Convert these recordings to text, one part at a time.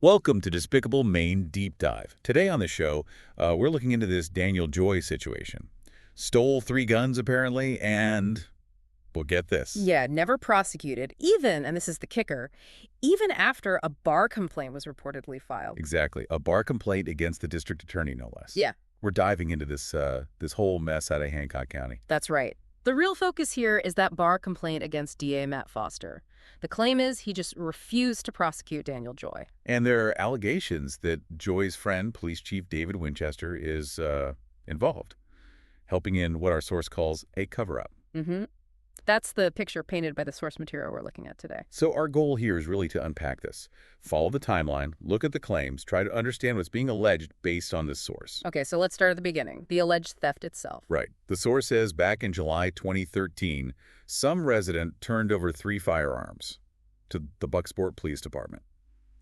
Welcome to Despicable Maine Deep Dive. Today on the show, we're looking into this Daniel Joy situation. Stole 3 guns, apparently, and, well, get this. Yeah, never prosecuted, even, and this is the kicker, even after a bar complaint was reportedly filed. Exactly. A bar complaint against the district attorney, no less. Yeah, We're diving into this whole mess out of Hancock County. that's right. The real focus here is that bar complaint against DA Matt Foster. The claim is he just refused to prosecute Daniel Joy. And there are allegations that Joy's friend, Police Chief David Winchester, is involved, helping in what our source calls a cover-up. Mm-hmm. That's the picture painted by the source material we're looking at today. So our goal here is really to unpack this. Follow the timeline, look at the claims, try to understand what's being alleged based on this source. Okay, so let's start at the beginning, the alleged theft itself. Right. The source says back in July 2013, some resident turned over 3 firearms to the Bucksport Police Department.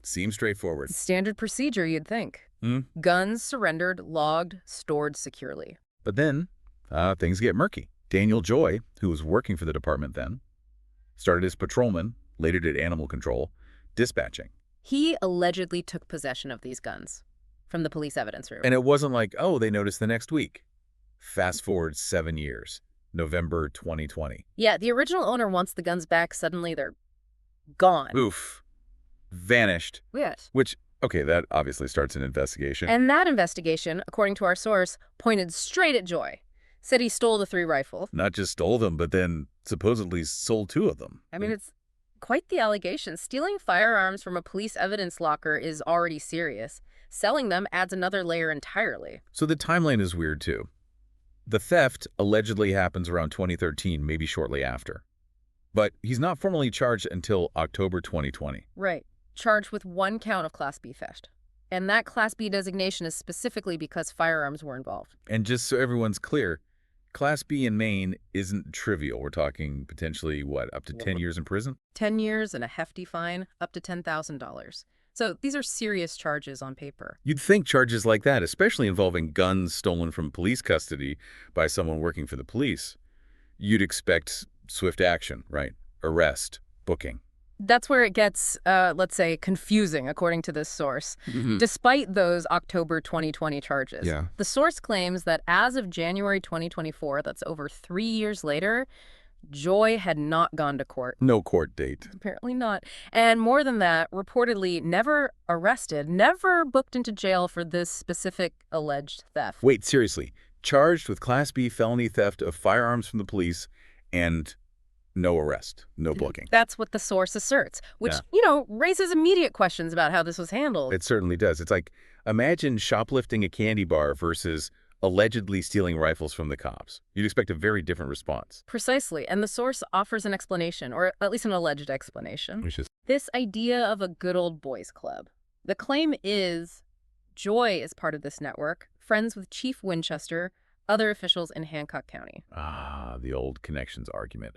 Seems straightforward. Standard procedure, you'd think. Hmm? Guns surrendered, logged, stored securely. But then, things get murky. Daniel Joy, who was working for the department then, started as patrolman, later did animal control, dispatching. He allegedly took possession of these guns from the police evidence room. And it wasn't like, oh, they noticed the next week. Fast forward 7 years, November 2020. Yeah, the original owner wants the guns back. Suddenly they're gone. Oof. Vanished. Yes. Which, okay, that obviously starts an investigation. And that investigation, according to our source, pointed straight at Joy. Said he stole the 3 rifles. Not just stole them, but then supposedly sold 2 of them. I mean, it's quite the allegation. Stealing firearms from a police evidence locker is already serious. Selling them adds another layer entirely. So the timeline is weird, too. The theft allegedly happens around 2013, maybe shortly after. But he's not formally charged until October 2020. Right. Charged with 1 count of Class B theft. And that Class B designation is specifically because firearms were involved. And just so everyone's clear, Class B in Maine isn't trivial. We're talking potentially, what, up to 10 years in prison? 10 years and a hefty fine, up to $10,000. So these are serious charges on paper. You'd think charges like that, especially involving guns stolen from police custody by someone working for the police, you'd expect swift action, right? Arrest, booking. That's where it gets, let's say, confusing, according to this source. Despite those October 2020 charges, Yeah. the source claims that as of January 2024, that's over 3 years later, Joy had not gone to court. No court date. Apparently not. And more than that, reportedly never arrested, never booked into jail for this specific alleged theft. Wait, seriously. Charged with Class B felony theft of firearms from the police and no arrest, no booking. That's what the source asserts, which, raises immediate questions about how this was handled. It certainly does. It's like, imagine shoplifting a candy bar versus allegedly stealing rifles from the cops. You'd expect a very different response. Precisely. And the source offers an explanation, or at least an alleged explanation. Which is, This idea of a good old boys club. The claim is Joy is part of this network, friends with Chief Winchester, other officials in Hancock County. the old connections argument.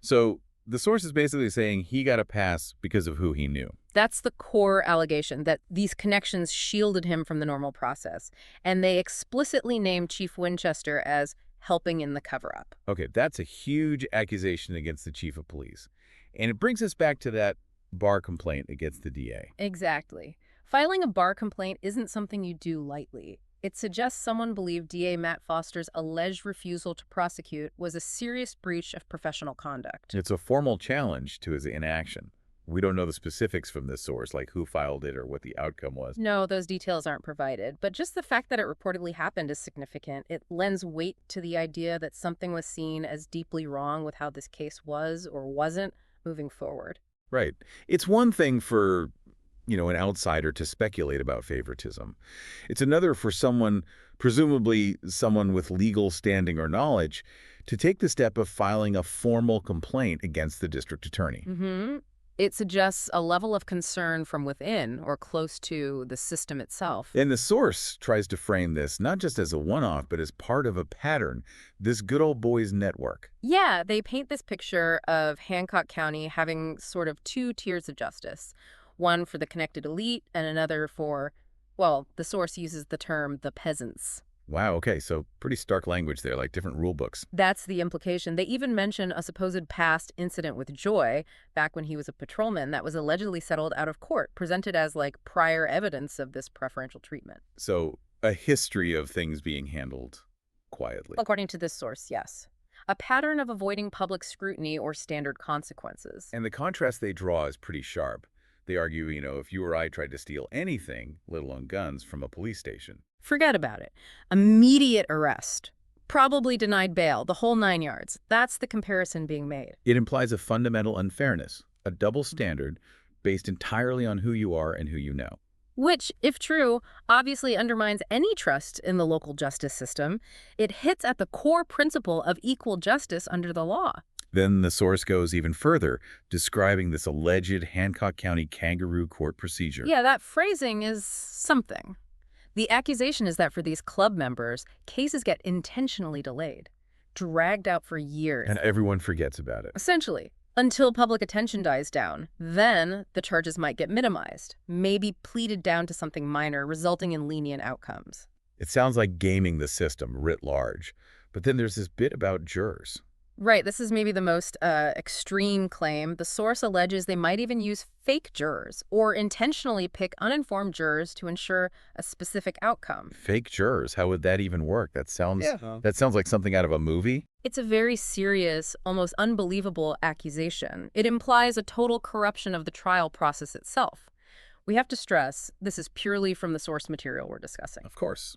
So the source is basically saying he got a pass because of who he knew. That's the core allegation, that these connections shielded him from the normal process. And they explicitly named Chief Winchester as helping in the cover-up. Okay, that's a huge accusation against the chief of police. And it brings us back to that bar complaint against the DA. Exactly. Filing a bar complaint isn't something you do lightly. It suggests someone believed DA Matt Foster's alleged refusal to prosecute was a serious breach of professional conduct. It's a formal challenge to his inaction. We don't know the specifics from this source, like who filed it or what the outcome was. No, those details aren't provided, but just the fact that it reportedly happened is significant. It lends weight to the idea that something was seen as deeply wrong with how this case was or wasn't moving forward. Right. It's one thing for, an outsider to speculate about favoritism. It's another for someone, presumably someone with legal standing or knowledge, to take the step of filing a formal complaint against the district attorney. It suggests a level of concern from within or close to the system itself. And the source tries to frame this not just as a one-off, but as part of a pattern, this good old boys network. Yeah, they paint this picture of Hancock County having sort of 2 tiers of justice. One for the connected elite and another for, well, the source uses the term the peasants. Wow, okay, so pretty stark language there, like different rule books. That's the implication. They even mention a supposed past incident with Joy, back when he was a patrolman, that was allegedly settled out of court, presented as like prior evidence of this preferential treatment. So a history of things being handled quietly. According to this source, yes. A pattern of avoiding public scrutiny or standard consequences. And the contrast they draw is pretty sharp. They argue, if you or I tried to steal anything, let alone guns, from a police station. Forget about it. Immediate arrest. Probably denied bail, the whole 9 yards. That's the comparison being made. It implies a fundamental unfairness, a double standard based entirely on who you are and who you know. Which, if true, obviously undermines any trust in the local justice system. It hits at the core principle of equal justice under the law. Then the source goes even further, describing this alleged Hancock County kangaroo court procedure. Yeah, that phrasing is something. The accusation is that for these club members, cases get intentionally delayed, dragged out for years. And everyone forgets about it. Essentially, until public attention dies down. Then the charges might get minimized, maybe pleaded down to something minor, resulting in lenient outcomes. It sounds like gaming the system writ large. But then there's this bit about jurors. Right, this is maybe the most extreme claim. The source alleges they might even use fake jurors or intentionally pick uninformed jurors to ensure a specific outcome. Fake jurors, how would that even work? That sounds like something out of a movie. It's a very serious, almost unbelievable accusation. It implies a total corruption of the trial process itself. We have to stress this is purely from the source material we're discussing. Of course.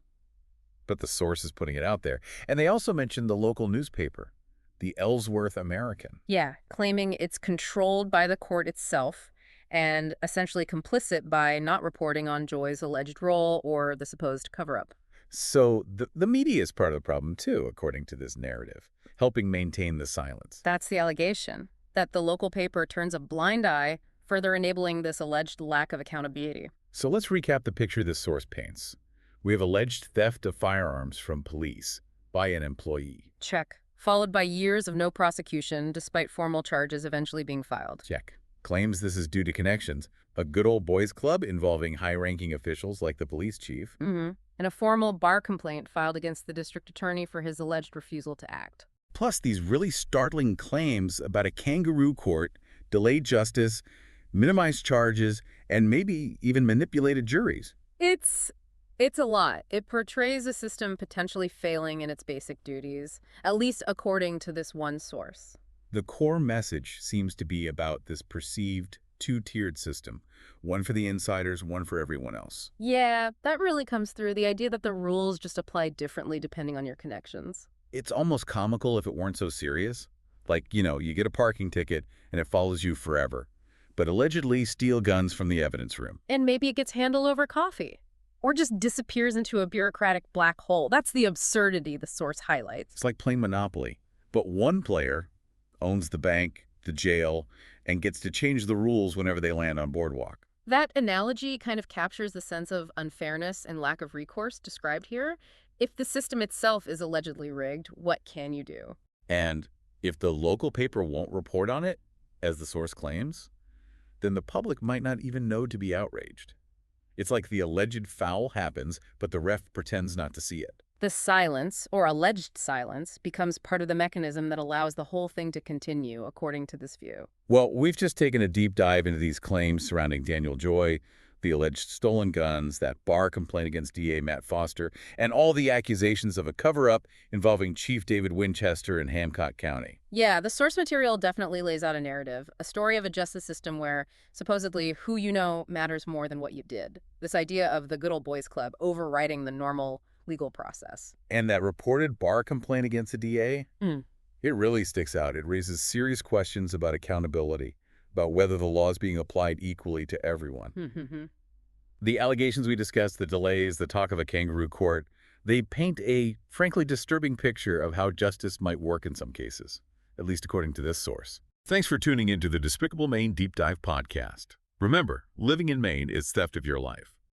But the source is putting it out there. And they also mentioned the local newspaper, the Ellsworth American. Yeah, claiming it's controlled by the court itself and essentially complicit by not reporting on Joy's alleged role or the supposed cover-up. So the media is part of the problem, too, according to this narrative, helping maintain the silence. That's the allegation, that the local paper turns a blind eye, further enabling this alleged lack of accountability. So let's recap the picture this source paints. We have alleged theft of firearms from police by an employee. Check. Followed by years of no prosecution, despite formal charges eventually being filed. Check. Claims this is due to connections. A good old boys club involving high-ranking officials like the police chief. And a formal bar complaint filed against the district attorney for his alleged refusal to act. Plus these really startling claims about a kangaroo court, delayed justice, minimized charges, and maybe even manipulated juries. It's a lot. It portrays a system potentially failing in its basic duties, at least according to this one source. The core message seems to be about this perceived two-tiered system, one for the insiders, one for everyone else. Yeah, that really comes through, the idea that the rules just apply differently depending on your connections. It's almost comical if it weren't so serious. Like, you get a parking ticket and it follows you forever, but allegedly steal guns from the evidence room. And maybe it gets handled over coffee. Or just disappears into a bureaucratic black hole. That's the absurdity the source highlights. It's like playing Monopoly. But one player owns the bank, the jail, and gets to change the rules whenever they land on boardwalk. That analogy kind of captures the sense of unfairness and lack of recourse described here. If the system itself is allegedly rigged, what can you do? And if the local paper won't report on it, as the source claims, then the public might not even know to be outraged. It's like the alleged foul happens, but the ref pretends not to see it. The silence, or alleged silence, becomes part of the mechanism that allows the whole thing to continue, according to this view. Well, we've just taken a deep dive into these claims surrounding Daniel Joy, the alleged stolen guns, that bar complaint against DA Matt Foster, and all the accusations of a cover-up involving Chief David Winchester in Hancock County. Yeah, the source material definitely lays out a narrative, a story of a justice system where supposedly who you know matters more than what you did. This idea of the good old boys club overriding the normal legal process. And that reported bar complaint against the DA? It really sticks out. It raises serious questions about accountability, about whether the law is being applied equally to everyone. The allegations we discussed, the delays, the talk of a kangaroo court, they paint a, frankly, disturbing picture of how justice might work in some cases, at least according to this source. Thanks for tuning into the Despicable Maine Deep Dive podcast. Remember, living in Maine is theft of your life.